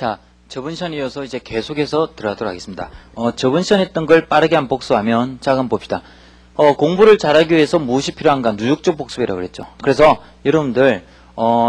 자, 저번 시간에 이어서 이제 계속해서 들어가도록 하겠습니다. 저번 시간에 했던 걸 빠르게 한번 복습하면, 자, 한번 봅시다. 공부를 잘하기 위해서 무엇이 필요한가? 누적적 복습이라고 그랬죠. 그래서 여러분들,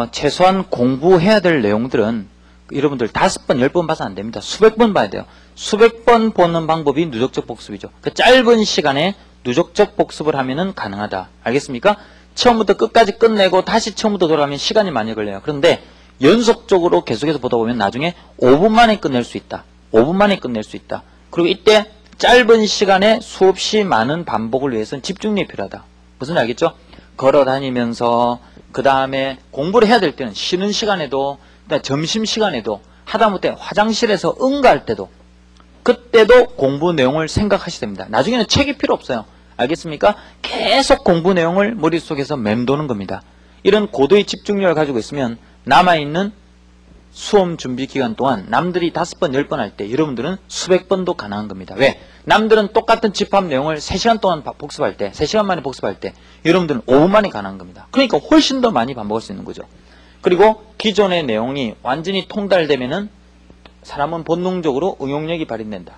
최소한 공부해야 될 내용들은 여러분들 5번, 10번 봐서 안 됩니다. 수백 번 봐야 돼요. 수백 번 보는 방법이 누적적 복습이죠. 그 짧은 시간에 누적적 복습을 하면은 가능하다. 알겠습니까? 처음부터 끝까지 끝내고 다시 처음부터 돌아가면 시간이 많이 걸려요. 그런데 연속적으로 계속해서 보다 보면 나중에 5분 만에 끝낼 수 있다. 5분 만에 끝낼 수 있다. 그리고 이때 짧은 시간에 수없이 많은 반복을 위해서는 집중력이 필요하다. 무슨 알겠죠? 걸어 다니면서 그 다음에 공부를 해야 될 때는 쉬는 시간에도 점심시간에도 하다못해 화장실에서 응가할 때도 그때도 공부 내용을 생각하셔야 됩니다. 나중에는 책이 필요 없어요. 알겠습니까? 계속 공부 내용을 머릿속에서 맴도는 겁니다. 이런 고도의 집중력을 가지고 있으면 남아있는 수험 준비 기간 동안 남들이 5번, 10번 할 때 여러분들은 수백 번도 가능한 겁니다. 왜? 남들은 똑같은 집합 내용을 3시간 동안 복습할 때, 3시간 만에 복습할 때 여러분들은 5분 만에 가능한 겁니다. 그러니까 훨씬 더 많이 반복할 수 있는 거죠. 그리고 기존의 내용이 완전히 통달되면은 사람은 본능적으로 응용력이 발휘된다.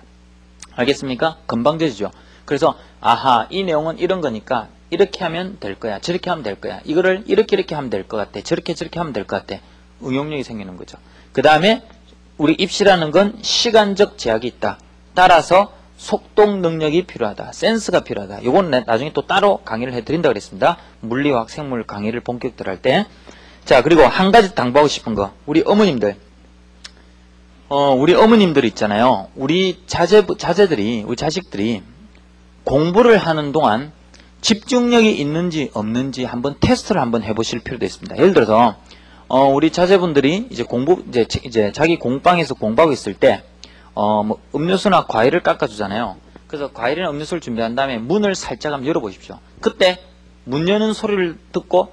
알겠습니까? 건방져지죠. 그래서 아하, 이 내용은 이런 거니까 이렇게 하면 될 거야. 저렇게 하면 될 거야. 이거를 이렇게 하면 될 것 같아. 저렇게 하면 될 것 같아. 응용력이 생기는 거죠. 그 다음에 우리 입시라는 건 시간적 제약이 있다. 따라서 속독 능력이 필요하다. 센스가 필요하다. 요건 나중에 또 따로 강의를 해드린다고 그랬습니다. 물리화학 생물 강의를 본격적으로 할 때. 자, 그리고 한 가지 당부하고 싶은 거. 우리 어머님들. 우리 어머님들 있잖아요. 우리 자제들이, 우리 자식들이 공부를 하는 동안 집중력이 있는지 없는지 한번 테스트를 한번 해보실 필요도 있습니다. 예를 들어서 우리 자제분들이 이제 자기 공방에서 공부하고 있을 때 뭐 음료수나 과일을 깎아주잖아요. 그래서 과일이나 음료수를 준비한 다음에 문을 살짝 한번 열어보십시오. 그때 문 여는 소리를 듣고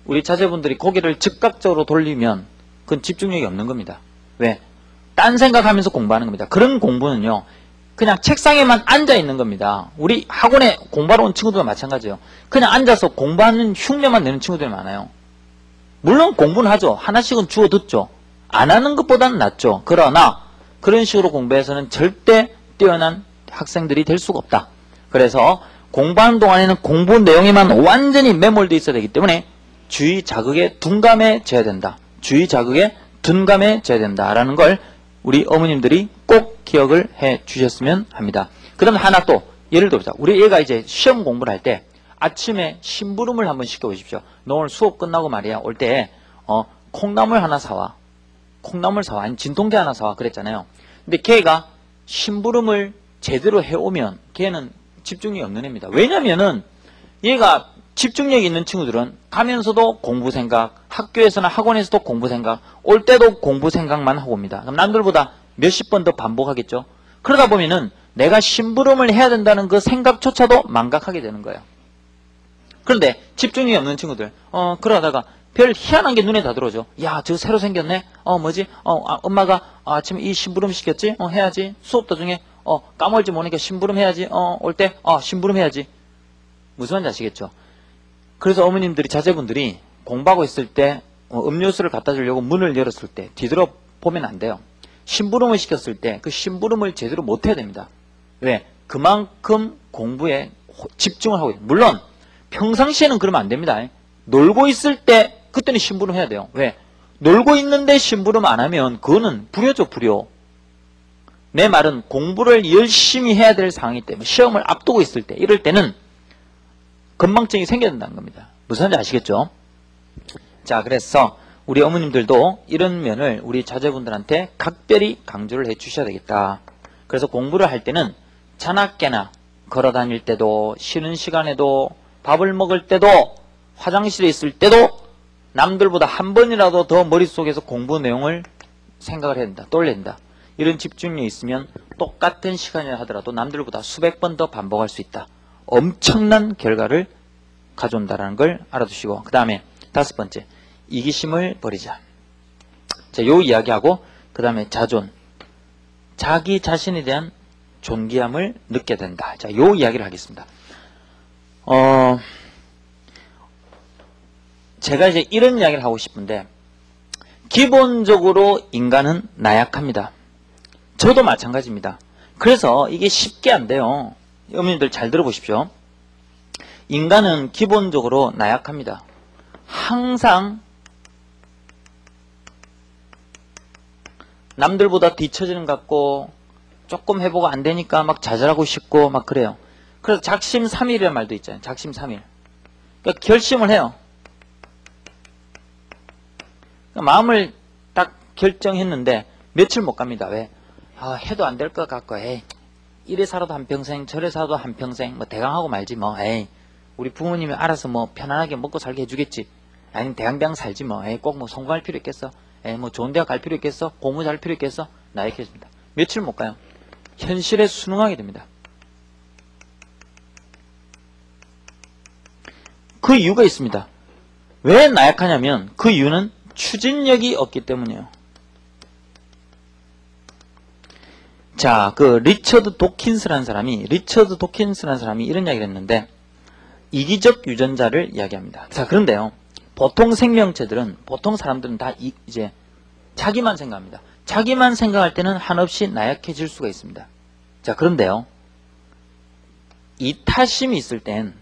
우리 자제분들이 고개를 즉각적으로 돌리면 그건 집중력이 없는 겁니다. 왜? 딴 생각하면서 공부하는 겁니다. 그런 공부는요, 그냥 책상에만 앉아 있는 겁니다. 우리 학원에 공부하러 온 친구들과 마찬가지예요. 그냥 앉아서 공부하는 흉내만 내는 친구들이 많아요. 물론 공부는 하죠. 하나씩은 주워 듣죠. 안 하는 것보다는 낫죠. 그러나 그런 식으로 공부해서는 절대 뛰어난 학생들이 될 수가 없다. 그래서 공부하는 동안에는 공부 내용에만 완전히 매몰되어 있어야 되기 때문에 주의 자극에 둔감해져야 된다. 주의 자극에 둔감해져야 된다라는 걸 우리 어머님들이 꼭 기억을 해 주셨으면 합니다. 그 다음에 하나 또 예를 들어보자. 우리 애가 이제 시험 공부를 할 때 아침에 심부름을 한번 시켜보십시오. 너 오늘 수업 끝나고 말이야 올 때 콩나물 하나 사와. 콩나물 사와. 아니 진통제 하나 사와 그랬잖아요. 근데 걔가 심부름을 제대로 해오면 걔는 집중력이 없는 애입니다. 왜냐면은 얘가 집중력이 있는 친구들은 가면서도 공부 생각, 학교에서나 학원에서도 공부 생각, 올 때도 공부 생각만 하고 옵니다. 그럼 남들보다 몇십 번 더 반복하겠죠. 그러다 보면은 내가 심부름을 해야 된다는 그 생각조차도 망각하게 되는 거예요. 그런데 집중력이 없는 친구들, 그러다가 별 희한한 게 눈에 다 들어오죠. 야, 저거 새로 생겼네? 뭐지? 엄마가 아침에 이 심부름 시켰지? 해야지. 수업 도중에, 까먹을지 모르니까 심부름 해야지. 올 때, 심부름 해야지. 무슨 말인지 아시겠죠? 그래서 어머님들이, 자제분들이 공부하고 있을 때, 음료수를 갖다 주려고 문을 열었을 때, 뒤돌아 보면 안 돼요. 심부름을 시켰을 때, 그 심부름을 제대로 못 해야 됩니다. 왜? 그만큼 공부에 집중을 하고 있어요. 물론, 평상시에는 그러면 안 됩니다. 놀고 있을 때 그때는 심부름 해야 돼요. 왜? 놀고 있는데 심부름 안 하면 그거는 불효죠, 불효. 내 말은 공부를 열심히 해야 될 상황이기 때문에 시험을 앞두고 있을 때 이럴 때는 건망증이 생겨야 된다는 겁니다. 무슨 말인지 아시겠죠? 자, 그래서 우리 어머님들도 이런 면을 우리 자제분들한테 각별히 강조를 해 주셔야 되겠다. 그래서 공부를 할 때는 자나깨나 걸어 다닐 때도 쉬는 시간에도 밥을 먹을 때도 화장실에 있을 때도 남들보다 한 번이라도 더 머릿속에서 공부 내용을 생각을 해야 된다. 떠올려야 된다. 이런 집중력이 있으면 똑같은 시간이라 하더라도 남들보다 수백 번 더 반복할 수 있다. 엄청난 결과를 가져온다는 걸 알아두시고 그 다음에 5번째 이기심을 버리자. 자, 요 이야기하고 그 다음에 자존. 자기 자신에 대한 존귀함을 느껴야 된다. 자, 요 이야기를 하겠습니다. 제가 이제 이런 이야기를 하고 싶은데 기본적으로 인간은 나약합니다. 저도 마찬가지입니다. 그래서 이게 쉽게 안 돼요. 어머님들 잘 들어보십시오. 인간은 기본적으로 나약합니다. 항상 남들보다 뒤처지는 것 같고 조금 해보고 안 되니까 막 좌절하고 싶고 막 그래요. 그래서 작심삼일이라는 말도 있잖아요. 작심삼일. 그러니까 결심을 해요. 그러니까 마음을 딱 결정했는데 며칠 못 갑니다. 왜? 해도 안 될 것 같고, 에이, 이래 살아도 한평생, 저래 살아도 한평생, 뭐 대강하고 말지 뭐, 에이, 우리 부모님이 알아서 뭐 편안하게 먹고 살게 해주겠지. 아니면 대강대강 살지 뭐, 에이, 꼭 뭐 성공할 필요 있겠어. 에이, 뭐 좋은 대학 갈 필요 있겠어. 공부 잘할 필요 있겠어. 나약해집니다. 며칠 못 가요. 현실에 순응하게 됩니다. 그 이유가 있습니다. 왜 나약하냐면 그 이유는 추진력이 없기 때문이에요. 자, 그 리처드 도킨스라는 사람이 이런 이야기를 했는데 이기적 유전자를 이야기합니다. 자, 그런데요. 보통 생명체들은, 보통 사람들은 다 이제 자기만 생각합니다. 자기만 생각할 때는 한없이 나약해질 수가 있습니다. 자, 그런데요. 이타심이 있을 땐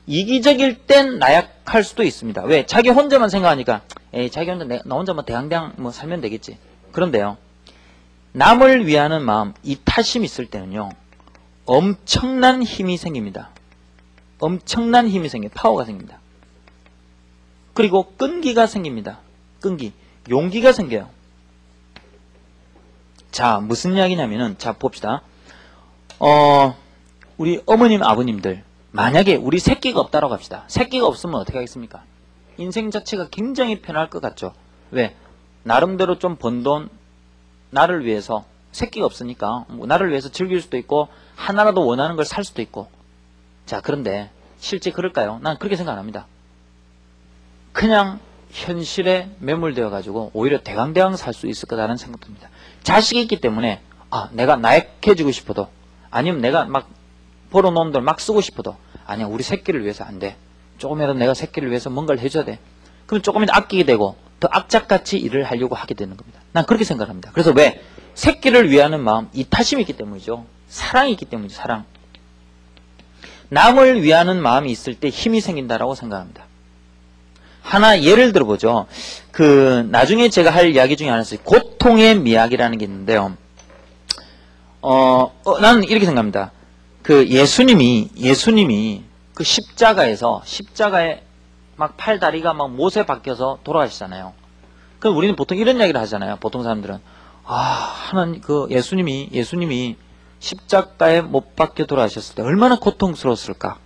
이기적일 땐 나약할 수도 있습니다. 왜? 자기 혼자만 생각하니까 에이, 자기 혼자 나 혼자 뭐 대강대강 뭐 살면 되겠지. 그런데요. 남을 위하는 마음, 이타심이 있을 때는요. 엄청난 힘이 생깁니다. 엄청난 힘이 생겨요. 파워가 생깁니다. 그리고 끈기가 생깁니다. 끈기, 용기가 생겨요. 자, 무슨 이야기냐면은, 자, 봅시다. 우리 어머님, 아버님들, 만약에 우리 새끼가 없다라고 합시다. 새끼가 없으면 어떻게 하겠습니까? 인생 자체가 굉장히 편할 것 같죠. 왜? 나름대로 좀 번 돈, 나를 위해서, 새끼가 없으니까, 뭐 나를 위해서 즐길 수도 있고, 하나라도 원하는 걸 살 수도 있고. 자, 그런데, 실제 그럴까요? 난 그렇게 생각 안 합니다. 그냥, 현실에 매몰되어가지고, 오히려 대강대강 살 수 있을 거다라는 생각도 듭니다. 자식이 있기 때문에, 내가 나약해지고 싶어도, 아니면 내가 막, 벌어놓은 돈 막 쓰고 싶어도, 아니야, 우리 새끼를 위해서 안 돼. 조금이라도 내가 새끼를 위해서 뭔가를 해줘야 돼. 그럼 조금이라도 아끼게 되고, 더 악착같이 일을 하려고 하게 되는 겁니다. 난 그렇게 생각합니다. 그래서 왜? 새끼를 위하는 마음, 이타심이 있기 때문이죠. 사랑이 있기 때문이죠. 사랑. 남을 위하는 마음이 있을 때 힘이 생긴다라고 생각합니다. 하나 예를 들어보죠. 나중에 제가 할 이야기 중에 하나는 고통의 미학이라는 게 있는데요. 나는 이렇게 생각합니다. 예수님이 그 십자가에 막 팔다리가 막 못에 박혀서 돌아가시잖아요. 그럼 우리는 보통 이런 이야기를 하잖아요. 보통 사람들은 하나님 예수님이 십자가에 못 박혀 돌아가셨을 때 얼마나 고통스러웠을까?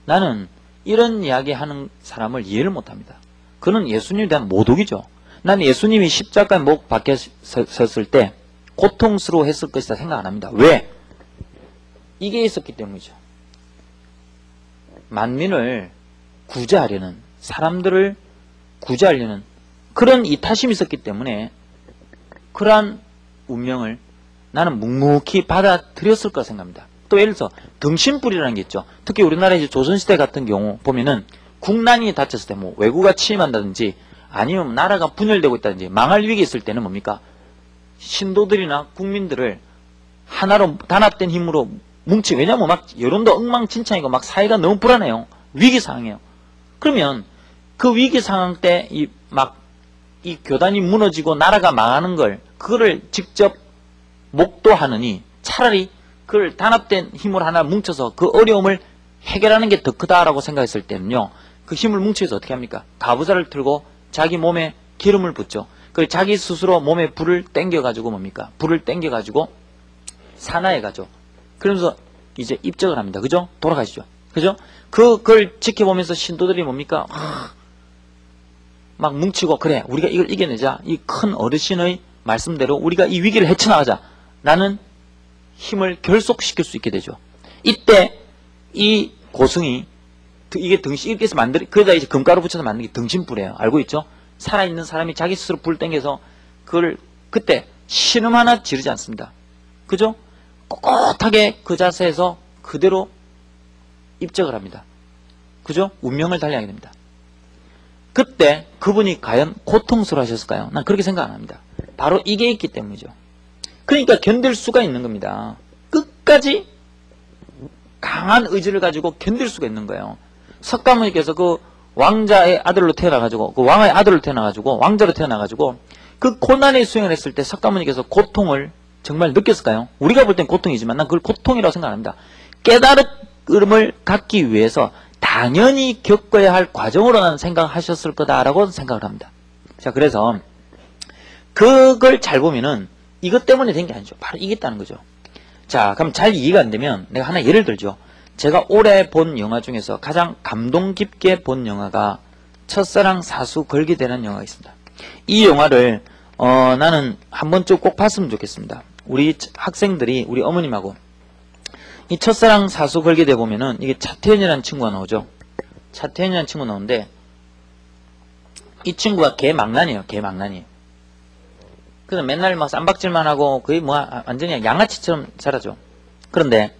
나는 이런 이야기 하는 사람을 이해를 못합니다. 그는 예수님에 대한 모독이죠. 나는 예수님이 십자가에 못 박혔을 때 고통스러워했을 것이다 생각 안 합니다. 왜? 이게 있었기 때문이죠. 만민을 구제하려는, 사람들을 구제하려는 그런 이타심이 있었기 때문에 그러한 운명을 나는 묵묵히 받아들였을 거라 생각합니다. 또 예를 들어서 등신불이라는 게 있죠. 특히 우리나라 이제 조선시대 같은 경우 보면은 국난이 닥쳤을 때 뭐 외구가 침입한다든지 아니면 나라가 분열되고 있다든지 망할 위기에 있을 때는 뭡니까? 신도들이나 국민들을 하나로 단합된 힘으로 왜냐면 막 여론도 엉망진창이고 막 사회가 너무 불안해요. 위기 상황이에요. 그러면 그 위기 상황 때 이 교단이 무너지고 나라가 망하는 그거를 직접 목도하느니 차라리 그걸 단합된 힘으로 하나 뭉쳐서 그 어려움을 해결하는 게 더 크다라고 생각했을 때는요. 그 힘을 뭉쳐서 어떻게 합니까? 가부좌를 틀고 자기 몸에 기름을 붓죠. 그 자기 스스로 몸에 불을 땡겨가지고 뭡니까? 불을 땡겨가지고 산하에 가죠. 그러면서 이제 입적을 합니다. 그죠? 돌아가시죠. 그죠? 그걸 지켜보면서 신도들이 뭡니까? 막 뭉치고, 그래, 우리가 이걸 이겨내자. 이 큰 어르신의 말씀대로 우리가 이 위기를 헤쳐나가자. 라는 힘을 결속시킬 수 있게 되죠. 이때 이 고승이, 이게 이렇게 해서 그러다 이제 금가루 붙여서 만든 게 등신불이에요. 알고 있죠? 살아있는 사람이 자기 스스로 불 땡겨서 그때 신음 하나 지르지 않습니다. 그죠? 꼿꼿하게 그 자세에서 그대로 입적을 합니다. 그죠? 운명을 달리하게 됩니다. 그때 그분이 과연 고통스러워하셨을까요? 난 그렇게 생각 안 합니다. 바로 이게 있기 때문이죠. 그러니까 견딜 수가 있는 겁니다. 끝까지 강한 의지를 가지고 견딜 수가 있는 거예요. 석가모니께서 그 왕자의 아들로 태어나가지고, 그 왕의 아들로 태어나가지고, 왕자로 태어나가지고, 그 고난의 수행을 했을 때 석가모니께서 고통을 정말 느꼈을까요? 우리가 볼 땐 고통이지만 난 그걸 고통이라고 생각합니다. 깨달음을 갖기 위해서 당연히 겪어야 할 과정으로 나는 생각하셨을 거다라고 생각을 합니다. 자, 그래서 그걸 잘 보면은 이것 때문에 된 게 아니죠. 바로 이게 있다는 거죠. 자, 그럼 잘 이해가 안 되면 내가 하나 예를 들죠. 제가 올해 본 영화 중에서 가장 감동 깊게 본 영화가 첫사랑 사수 걸게 되는 영화가 있습니다. 이 영화를 나는 한 번쯤 꼭 봤으면 좋겠습니다. 우리 학생들이 우리 어머님하고 이 첫사랑 사수 걸게 돼 보면은 이게 차태현이라는 친구가 나오죠. 차태현이라는 친구 나오는데 이 친구가 개망난이에요. 개망난이에요. 그래서 맨날 막 쌈박질만 하고 거의 뭐 완전히 양아치처럼 살아죠. 그런데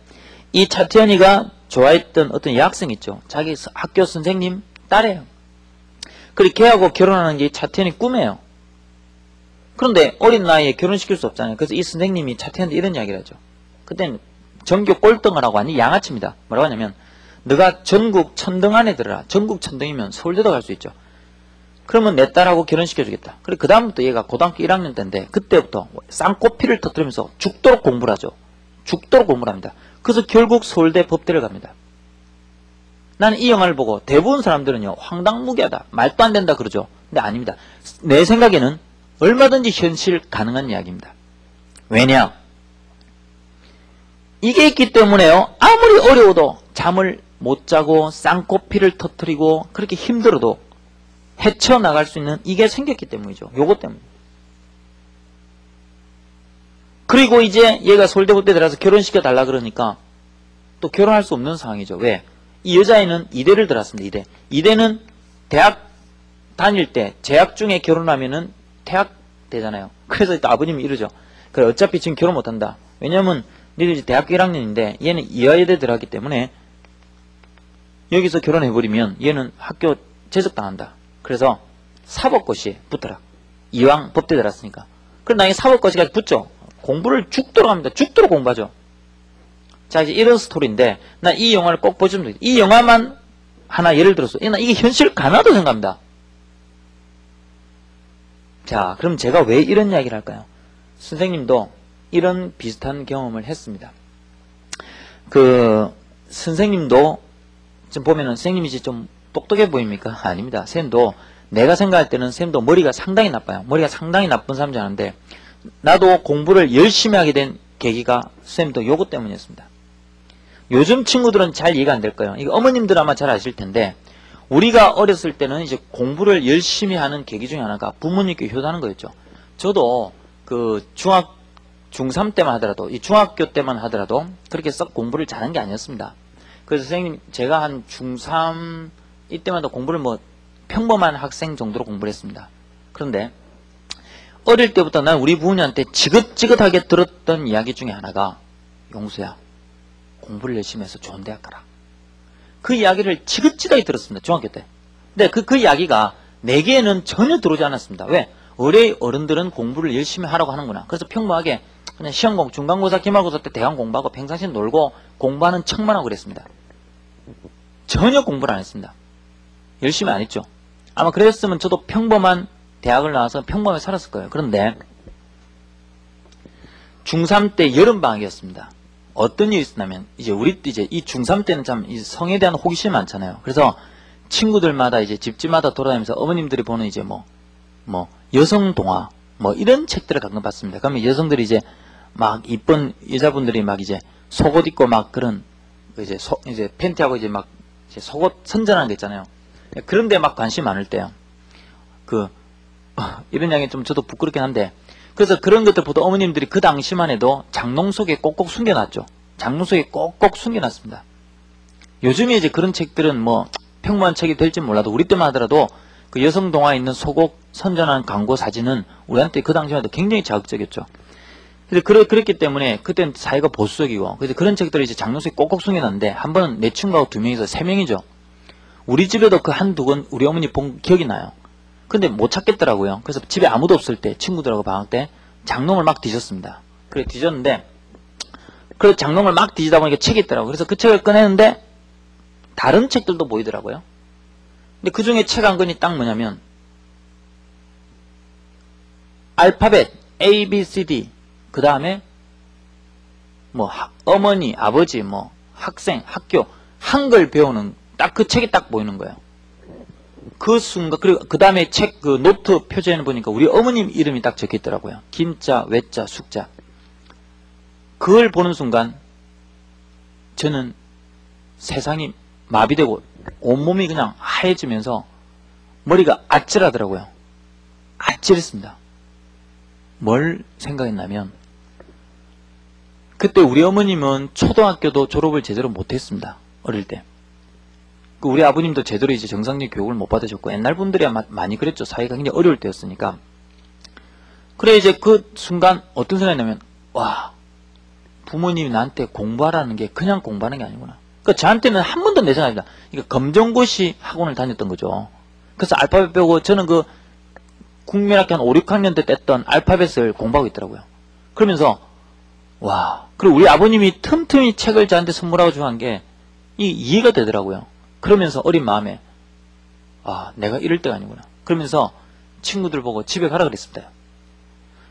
이 차태현이가 좋아했던 어떤 여학생 있죠. 자기 학교 선생님 딸이에요. 그리고 걔하고 결혼하는 게 차태현이 꿈이에요. 그런데 어린 나이에 결혼시킬 수 없잖아요. 그래서 이 선생님이 차태현한테 이런 이야기를 하죠. 그때는 전교 꼴등을 하고 아니 양아치입니다. 뭐라고 하냐면 너가 전국 천등 안에 들어라. 전국 천등이면 서울대도 갈 수 있죠. 그러면 내 딸하고 결혼시켜주겠다. 그리고 그 다음부터 얘가 고등학교 1학년 때인데 그때부터 쌍코피를 터뜨리면서 죽도록 공부를 하죠. 죽도록 공부를 합니다. 그래서 결국 서울대 법대를 갑니다. 나는 이 영화를 보고 대부분 사람들은요 황당무계하다 말도 안 된다 그러죠. 근데 아닙니다. 내 생각에는 얼마든지 현실 가능한 이야기입니다. 왜냐? 이게 있기 때문에요 아무리 어려워도 잠을 못 자고 쌍코피를 터뜨리고 그렇게 힘들어도 헤쳐나갈 수 있는 이게 생겼기 때문이죠. 요것 때문에. 그리고 이제 얘가 서울대법대 들어가서 결혼시켜달라 그러니까 또 결혼할 수 없는 상황이죠. 왜? 이 여자애는 이대를 들어왔습니다. 이대. 이대는 대학 다닐 때 재학 중에 결혼하면은 퇴학되잖아요. 그래서 또 아버님이 이러죠. 그래 어차피 지금 결혼 못한다. 왜냐면 너희들 이제 대학교 1학년인데 얘는 이화여대 들어갔기 때문에 여기서 결혼해버리면 얘는 학교 제적당한다. 그래서 사법고시에 붙어라. 이왕 법대 들어갔으니까. 그럼 나중에 사법고시까지 붙죠. 공부를 죽도록 합니다. 죽도록 공부하죠. 자, 이제 이런 스토리인데, 나 이 영화를 꼭 보시면 돼요. 이 영화만 하나 예를 들어서, 나 이게 현실 가능하다고 생각합니다. 자, 그럼 제가 왜 이런 이야기를 할까요? 선생님도 이런 비슷한 경험을 했습니다. 선생님도, 지금 보면은 선생님이 이제 좀 똑똑해 보입니까? 아닙니다. 선생님도, 내가 생각할 때는 선생님도 머리가 상당히 나빠요. 머리가 상당히 나쁜 사람인 줄 아는데, 나도 공부를 열심히 하게 된 계기가 선생님도 요것 때문이었습니다. 요즘 친구들은 잘 이해가 안 될 거예요. 이거 어머님들 아마 잘 아실 텐데 우리가 어렸을 때는 이제 공부를 열심히 하는 계기 중에 하나가 부모님께 효도하는 거였죠. 저도 그 중3 때만 하더라도 이 중학교 때만 하더라도 그렇게 썩 공부를 잘한 게 아니었습니다. 그래서 선생님 제가 한 중3 이때마다 공부를 뭐 평범한 학생 정도로 공부를 했습니다. 그런데 어릴 때부터 난 우리 부모님한테 지긋지긋하게 들었던 이야기 중에 하나가 용수야 공부를 열심히 해서 좋은 대학 가라. 그 이야기를 지긋지긋하게 들었습니다. 중학교 때. 근데 그 이야기가 내게는 전혀 들어오지 않았습니다. 왜? 어른들은 공부를 열심히 하라고 하는구나. 그래서 평범하게 그냥 시험공, 중간고사, 기말고사 때 대강 공부하고 평상시에 놀고 공부하는 척만 하고 그랬습니다. 전혀 공부를 안 했습니다. 열심히 안 했죠. 아마 그랬으면 저도 평범한 대학을 나와서 평범하게 살았을 거예요. 그런데 중3 때 여름방학이었습니다. 어떤 일이 있었냐면 이제 이 중3 때는 참 이 성에 대한 호기심이 많잖아요. 그래서 친구들마다 이제 집집마다 돌아다니면서 어머님들이 보는 이제 뭐 여성 동화 뭐 이런 책들을 가끔 봤습니다. 그러면 여성들이 이제 막 이쁜 여자분들이 막 이제 속옷 입고 막 그런 이제 팬티하고 이제 막 이제 속옷 선전하는 게 있잖아요. 그런데 막 관심 많을 때요. 이런 이야기 좀 저도 부끄럽긴 한데 그래서 그런 것들 보다 어머님들이 그 당시만 해도 장롱 속에 꼭꼭 숨겨놨죠. 장롱 속에 꼭꼭 숨겨놨습니다. 요즘에 이제 그런 책들은 뭐 평범한 책이 될지 몰라도 우리 때만 하더라도 그 여성 동화에 있는 속옷 선전한 광고 사진은 우리한테 그 당시만 해도 굉장히 자극적이었죠. 그래서 그랬기 때문에 그때는 사회가 보수적이고 그래서 그런 책들을 이제 장롱 속에 꼭꼭 숨겨놨는데 한 번은 내 친구하고 2명이서 3명이죠. 우리 집에도 그 한두 건 우리 어머니 본 기억이 나요. 근데 못 찾겠더라고요. 그래서 집에 아무도 없을 때 친구들하고 방학 때 장롱을 막 뒤졌습니다. 그래 뒤졌는데 그 장롱을 막 뒤지다 보니까 책이 있더라고요. 그래서 그 책을 꺼내는데 다른 책들도 보이더라고요. 근데 그 중에 책 한 권이 딱 뭐냐면 알파벳 A, B, C, D 그 다음에 뭐 어머니, 아버지, 뭐 학생, 학교 한글 배우는 딱 그 책이 딱 보이는 거예요. 그 순간 그리고 그 다음에 책 그 노트 표지에는 보니까 우리 어머님 이름이 딱 적혀 있더라고요. 김자, 외자, 숙자. 그걸 보는 순간 저는 세상이 마비되고 온몸이 그냥 하얘지면서 머리가 아찔하더라고요. 아찔했습니다. 뭘 생각했냐면 그때 우리 어머님은 초등학교도 졸업을 제대로 못했습니다. 어릴 때. 우리 아버님도 제대로 이제 정상적인 교육을 못 받으셨고 옛날 분들이 아마 많이 그랬죠. 사회가 굉장히 어려울 때였으니까. 그래 이제 그 순간 어떤 생각이 나면 와 부모님이 나한테 공부하라는 게 그냥 공부하는 게 아니구나. 그러니까 저한테는 한 번도 내 생각입니다. 그러니까 검정고시 학원을 다녔던 거죠. 그래서 알파벳 배우고 저는 그 국민학교 한 5, 6학년 때 뗐던 알파벳을 공부하고 있더라고요. 그러면서 와 그리고 우리 아버님이 틈틈이 책을 저한테 선물하고 주한 게 이해가 되더라고요. 그러면서 어린 마음에 아 내가 이럴 때가 아니구나. 그러면서 친구들 보고 집에 가라 그랬습니다.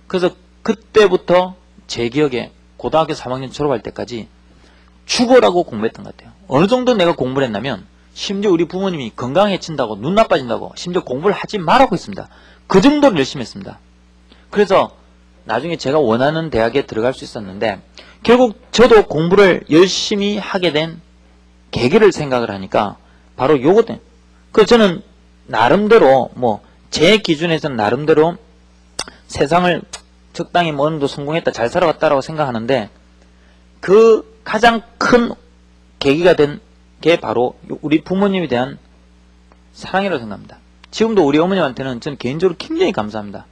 그래서 그때부터 제 기억에 고등학교 3학년 졸업할 때까지 죽어라고 공부했던 것 같아요. 어느 정도 내가 공부를 했냐면 심지어 우리 부모님이 건강해진다고 눈 나빠진다고 심지어 공부를 하지 말라고 했습니다. 그 정도로 열심히 했습니다. 그래서 나중에 제가 원하는 대학에 들어갈 수 있었는데 결국 저도 공부를 열심히 하게 된 계기를 생각을 하니까 바로 요거든. 그래서 저는 나름대로 뭐 제 기준에서는 나름대로 세상을 적당히 뭐 어느 정도 성공했다 잘 살아갔다라고 생각하는데 그 가장 큰 계기가 된 게 바로 우리 부모님에 대한 사랑이라고 생각합니다. 지금도 우리 어머님한테는 저는 개인적으로 굉장히 감사합니다.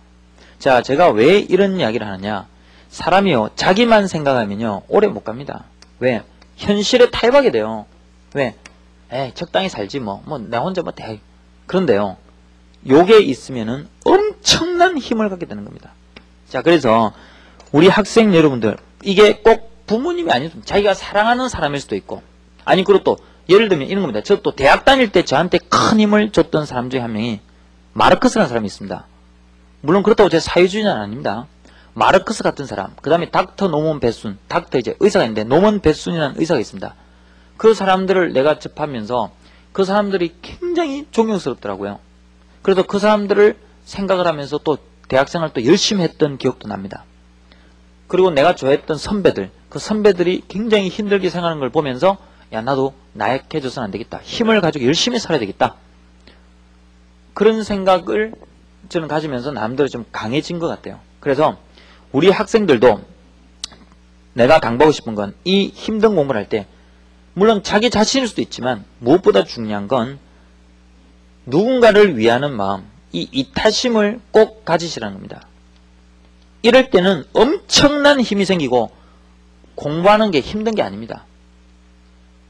자, 제가 왜 이런 이야기를 하느냐. 사람이요 자기만 생각하면요 오래 못 갑니다. 왜? 현실에 타협하게 돼요. 왜? 적당히 살지 뭐 나 혼자 뭐 대. 그런데요 요게 있으면은 엄청난 힘을 갖게 되는 겁니다. 자, 그래서 우리 학생 여러분들 이게 꼭 부모님이 아니면 자기가 사랑하는 사람일 수도 있고 아니 그리고 또 예를 들면 이런 겁니다. 저 또 대학 다닐 때 저한테 큰 힘을 줬던 사람 중에 한 명이 마르크스라는 사람이 있습니다. 물론 그렇다고 제가 사회주의자는 아닙니다. 마르크스 같은 사람, 그 다음에 닥터 노먼 베순, 닥터 이제 의사가 있는데 노먼 베순이라는 의사가 있습니다. 그 사람들을 내가 접하면서 그 사람들이 굉장히 존경스럽더라고요. 그래서 그 사람들을 생각을 하면서 또 대학생활 또 열심히 했던 기억도 납니다. 그리고 내가 좋아했던 선배들, 그 선배들이 굉장히 힘들게 생각하는 걸 보면서 야 나도 나약해져서는 안 되겠다. 힘을 가지고 열심히 살아야 되겠다. 그런 생각을 저는 가지면서 나름대로 좀 강해진 것 같아요. 그래서 우리 학생들도 내가 당부하고 싶은 건 이 힘든 공부를 할 때 물론 자기 자신일 수도 있지만 무엇보다 중요한 건 누군가를 위하는 마음, 이 이타심을 꼭 가지시라는 겁니다. 이럴 때는 엄청난 힘이 생기고 공부하는 게 힘든 게 아닙니다.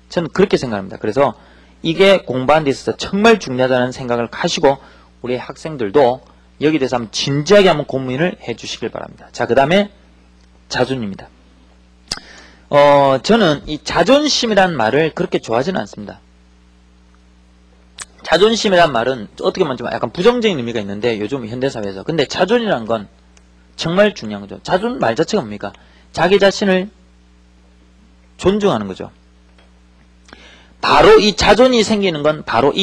저는 그렇게 생각합니다. 그래서 이게 공부하는 데 있어서 정말 중요하다는 생각을 가지고 우리 학생들도 여기에 대해서 한번 진지하게 한번 고민을 해 주시길 바랍니다. 자, 그 다음에 자존입니다. 저는 이 자존심이라는 말을 그렇게 좋아하지는 않습니다. 자존심이라는 말은 어떻게 보면 좀 약간 부정적인 의미가 있는데 요즘 현대사회에서 근데 자존이라는 건 정말 중요한 거죠. 자존 말 자체가 뭡니까? 자기 자신을 존중하는 거죠. 바로 이 자존이 생기는 건 바로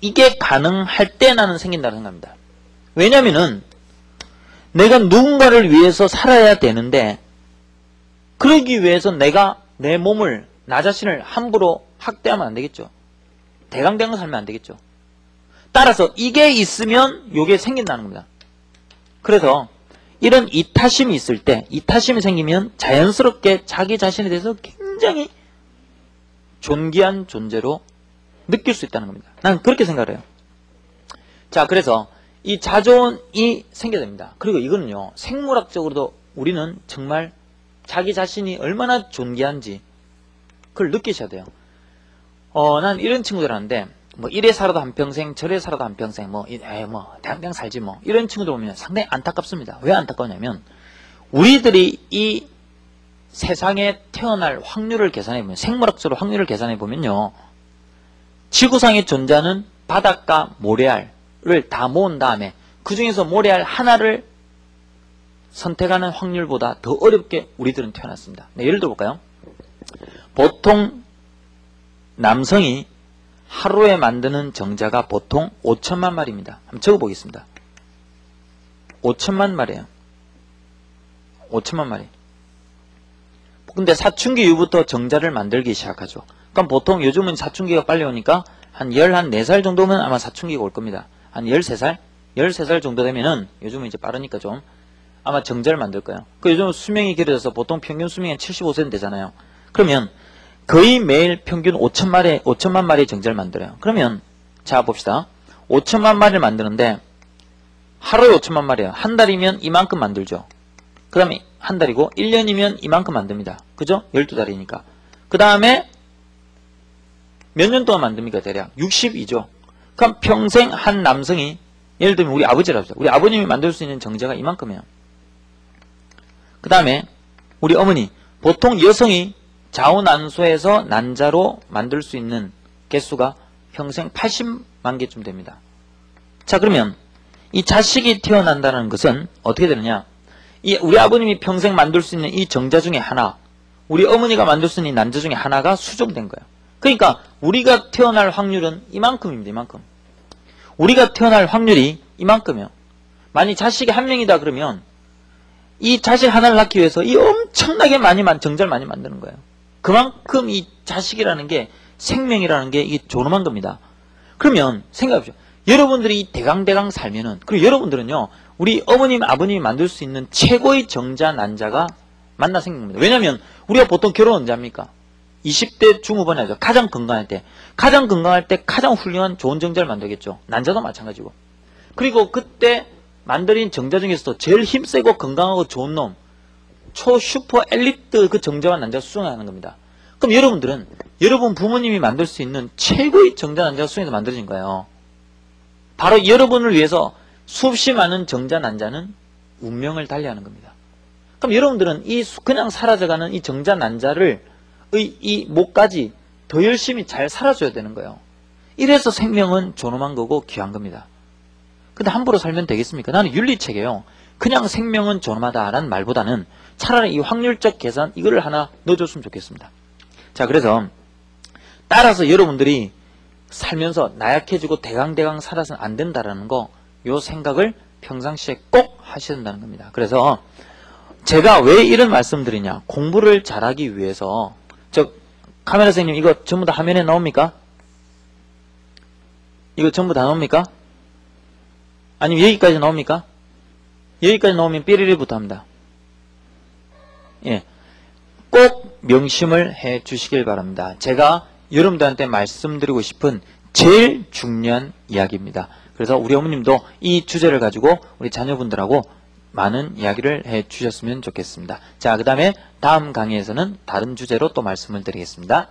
이게 가능할 때 나는 생긴다고 생각합니다. 왜냐면은 내가 누군가를 위해서 살아야 되는데 그러기 위해서 내가 내 몸을 나 자신을 함부로 학대하면 안 되겠죠. 대강대강 살면 안 되겠죠. 따라서 이게 있으면 이게 생긴다는 겁니다. 그래서 이런 이타심이 있을 때 이타심이 생기면 자연스럽게 자기 자신에 대해서 굉장히 존귀한 존재로 느낄 수 있다는 겁니다. 난 그렇게 생각을 해요. 자, 그래서 이 자존이 생겨야 됩니다. 그리고 이거는요 생물학적으로도 우리는 정말 자기 자신이 얼마나 존귀한지 그걸 느끼셔야 돼요. 난 이런 친구들 하는데 뭐 이래 살아도 한평생 저래 살아도 한평생 대학병 살지 이런 친구들 보면 상당히 안타깝습니다. 왜 안타까우냐면 우리들이 이 세상에 태어날 확률을 계산해보면 생물학적으로 확률을 계산해보면요. 지구상에 존재하는 바닷가 모래알을 다 모은 다음에 그 중에서 모래알 하나를 선택하는 확률보다 더 어렵게 우리들은 태어났습니다. 네, 예를 들어볼까요? 보통 남성이 하루에 만드는 정자가 보통 5천만 마리입니다. 한번 적어보겠습니다. 5천만 마리예요. 5천만 마리. 근데 사춘기 이후부터 정자를 만들기 시작하죠. 그럼 보통 요즘은 사춘기가 빨리 오니까 한 14살 정도면 아마 사춘기가 올 겁니다. 한 13살? 13살 정도 되면은 요즘은 이제 빠르니까 좀 아마 정자를 만들 거예요. 그 요즘 수명이 길어져서 보통 평균 수명이 한 75세는 되잖아요. 그러면 거의 매일 평균 5천만 마리의 정자를 만들어요. 그러면 자 봅시다. 5천만 마리를 만드는데 하루에 5천만 마리예요. 한 달이면 이만큼 만들죠. 그 다음에 한 달이고 1년이면 이만큼 만듭니다. 그죠? 12달이니까. 그 다음에 몇 년 동안 만듭니까? 대략 62죠. 그럼 평생 한 남성이 예를 들면 우리 아버지라고 합시다. 우리 아버님이 만들 수 있는 정자가 이만큼이에요. 그 다음에 우리 어머니 보통 여성이 좌우난소에서 난자로 만들 수 있는 개수가 평생 80만 개쯤 됩니다. 자 그러면 이 자식이 태어난다는 것은 어떻게 되느냐, 우리 아버님이 평생 만들 수 있는 이 정자 중에 하나, 우리 어머니가 만들 수 있는 이 난자 중에 하나가 수정된 거예요. 그러니까 우리가 태어날 확률은 이만큼입니다. 이만큼. 우리가 태어날 확률이 이만큼이에요. 만약 자식이 한 명이다 그러면 이 자식 하나를 낳기 위해서 이 엄청나게 정자를 많이 만드는 거예요. 그만큼 이 자식이라는 게, 생명이라는 게 이게 존엄한 겁니다. 그러면 생각해보죠. 여러분들이 대강대강 살면은, 그리고 여러분들은요 우리 어머님 아버님이 만들 수 있는 최고의 정자 난자가 만나 생긴 겁니다. 왜냐하면 우리가 보통 결혼 언제 합니까? 20대 중후반에 하죠. 가장 건강할 때. 가장 건강할 때 가장 훌륭한 좋은 정자를 만들겠죠. 난자도 마찬가지고. 그리고 그때 만들인 정자 중에서도 제일 힘세고 건강하고 좋은 놈, 슈퍼 엘리트 그 정자와 난자가 수정하는 겁니다. 그럼 여러분들은 여러분 부모님이 만들 수 있는 최고의 정자 난자가 수정해서 만들어진 거예요. 바로 여러분을 위해서 수없이 많은 정자 난자는 운명을 달리하는 겁니다. 그럼 여러분들은 이 그냥 사라져가는 이 정자 난자를 이 목까지 더 열심히 잘 살아줘야 되는 거예요. 이래서 생명은 존엄한 거고 귀한 겁니다. 근데 함부로 살면 되겠습니까? 나는 윤리책이에요. 그냥 생명은 존엄하다라는 말보다는 차라리 이 확률적 계산 이거를 하나 넣어줬으면 좋겠습니다. 자 그래서 따라서 여러분들이 살면서 나약해지고 대강대강 살아서는 안 된다라는 거, 요 생각을 평상시에 꼭 하셔야 된다는 겁니다. 그래서 제가 왜 이런 말씀 드리냐, 공부를 잘하기 위해서, 카메라 선생님 이거 전부 다 화면에 나옵니까? 이거 전부 다 나옵니까? 아니면 여기까지 나옵니까? 여기까지 나오면 삐리리부터 합니다. 예, 꼭 명심을 해 주시길 바랍니다. 제가 여러분들한테 말씀드리고 싶은 제일 중요한 이야기입니다. 그래서 우리 어머님도 이 주제를 가지고 우리 자녀분들하고 많은 이야기를 해 주셨으면 좋겠습니다. 자, 그 다음에 다음 강의에서는 다른 주제로 또 말씀을 드리겠습니다.